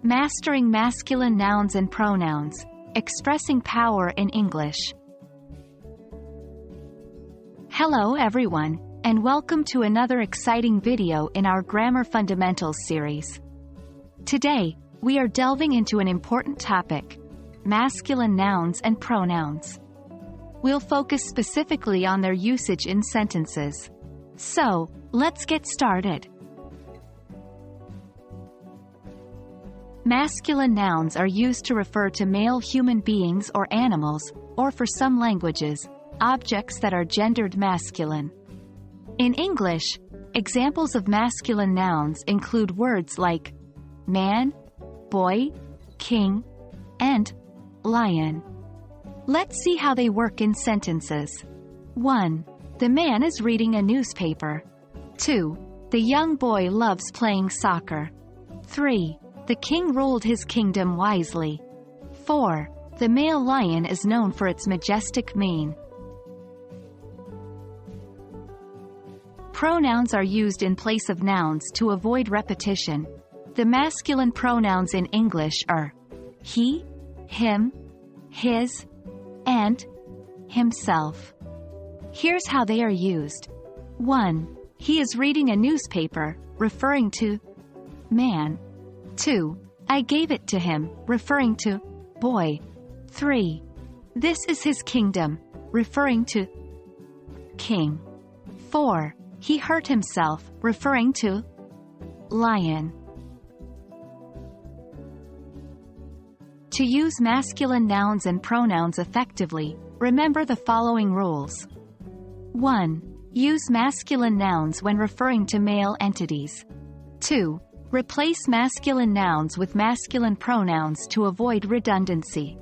Mastering masculine nouns and pronouns, expressing power in English. Hello everyone, and welcome to another exciting video in our Grammar Fundamentals series. Today, we are delving into an important topic: masculine nouns and pronouns. We'll focus specifically on their usage in sentences. So, let's get started. Masculine nouns are used to refer to male human beings or animals, or for some languages, objects that are gendered masculine. In English, examples of masculine nouns include words like man, boy, king, and lion. Let's see how they work in sentences. 1. The man is reading a newspaper. 2. The young boy loves playing soccer. 3. The king ruled his kingdom wisely. 4. The male lion is known for its majestic mane. Pronouns are used in place of nouns to avoid repetition. The masculine pronouns in English are he, him, his, and himself. Here's how they are used. 1. He is reading a newspaper, referring to man. 2. I gave it to him, referring to boy. 3. This is his kingdom, referring to king. 4. He hurt himself, referring to lion. To use masculine nouns and pronouns effectively, remember the following rules. 1. Use masculine nouns when referring to male entities. 2. Replace masculine nouns with masculine pronouns to avoid redundancy.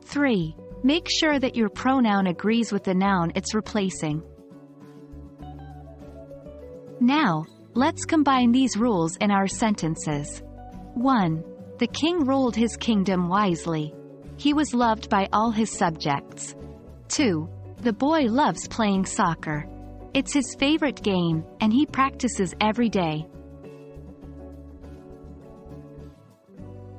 3. Make sure that your pronoun agrees with the noun it's replacing. Now, let's combine these rules in our sentences. 1. The king ruled his kingdom wisely. He was loved by all his subjects. 2. The boy loves playing soccer. It's his favorite game, and he practices every day.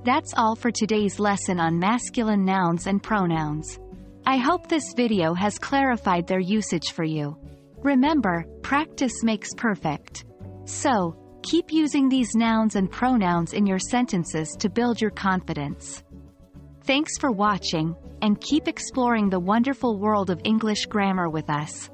That's all for today's lesson on masculine nouns and pronouns. I hope this video has clarified their usage for you. Remember, practice makes perfect. So, keep using these nouns and pronouns in your sentences to build your confidence. Thanks for watching, and keep exploring the wonderful world of English grammar with us.